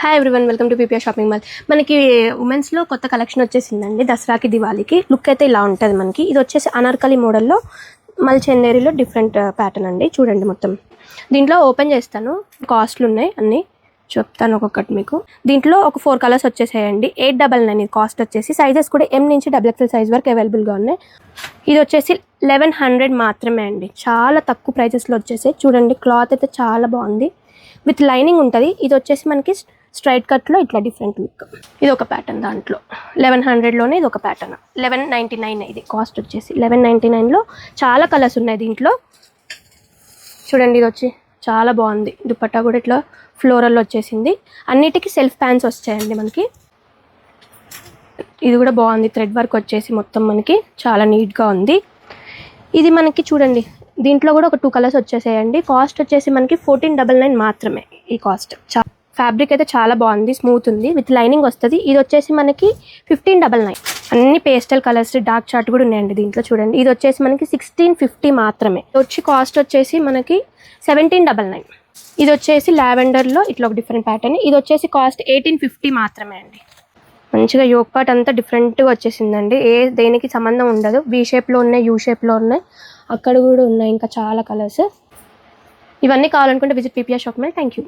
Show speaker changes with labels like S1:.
S1: Hi everyone, welcome to PPR shopping mall. మనకి ఉమెన్స్లో కొత్త collection వచ్చేసిందండి. దసరాకి దివాళీకి లుక్ అయితే ఇలా ఉంటుంది మనకి. ఇది వచ్చేసి అనార్కలి మోడల్లో మల్చెందేరిలో డిఫరెంట్ ప్యాటర్న్ అండి. చూడండి మొత్తం దీంట్లో ఓపెన్ చేస్తాను. కాస్ట్లు ఉన్నాయి అన్నీ చెప్తాను ఒక్కొక్కటి మీకు. దీంట్లో ఒక 4 కలర్స్ వచ్చేసాయండి. 899 ఇది కాస్ట్ వచ్చేసి. సైజెస్ కూడా M నుంచి XXL సైజ్ వరకు అవైలబుల్గా ఉన్నాయి. ఇది వచ్చేసి 1100 మాత్రమే అండి. చాలా తక్కువ ప్రైజెస్లో వచ్చేసాయి. చూడండి క్లాత్ అయితే చాలా బాగుంది, విత్ లైనింగ్ ఉంటుంది. ఇది వచ్చేసి మనకి స్ట్రైట్ కట్లో ఇట్లా డిఫరెంట్ లుక్. ఇది ఒక ప్యాటర్న్, దాంట్లో 1100లోనే ఇది ఒక ప్యాటర్న్. 1199 ఇది కాస్ట్ వచ్చేసి. 1199లో చాలా కలర్స్ ఉన్నాయి దీంట్లో. చూడండి ఇది వచ్చి చాలా బాగుంది. దుపట్టా కూడా ఇట్లా ఫ్లోరల్ వచ్చేసింది. అన్నిటికీ సెల్ఫ్ ప్యాంట్స్ వచ్చాయండి మనకి. ఇది కూడా బాగుంది, థ్రెడ్ వర్క్ వచ్చేసి మొత్తం మనకి చాలా నీట్గా ఉంది. ఇది మనకి చూడండి దీంట్లో కూడా ఒక 2 కలర్స్ వచ్చేసాయండి. కాస్ట్ వచ్చేసి మనకి 1499 మాత్రమే ఈ కాస్ట్. ఫ్యాబ్రిక్ అయితే చాలా బాగుంది, స్మూత్ ఉంది, విత్ లైనింగ్ వస్తుంది. ఇది వచ్చేసి మనకి 1599. అన్ని పేస్టల్ కలర్స్, డార్క్ చార్ట్ కూడా ఉన్నాయండి దీంట్లో. చూడండి ఇది వచ్చేసి మనకి 1650 మాత్రమే. వచ్చి కాస్ట్ వచ్చేసి మనకి 1799. ఇది వచ్చేసి లావెండర్లో ఇట్లా ఒక డిఫరెంట్ ప్యాటర్న్. ఇది వచ్చేసి కాస్ట్ 1850 మాత్రమే అండి. మంచిగా యోక్ పార్ట్ అంతా డిఫరెంట్గా వచ్చేసిందండి. దేనికి సంబంధం ఉండదు. V షేప్లో ఉన్నాయి, U షేప్లో ఉన్నాయి, అక్కడ కూడా ఉన్నాయి ఇంకా చాలా కలర్స్. ఇవన్నీ కావాలనుకుంటే visit PPR shopping mall. Thank you.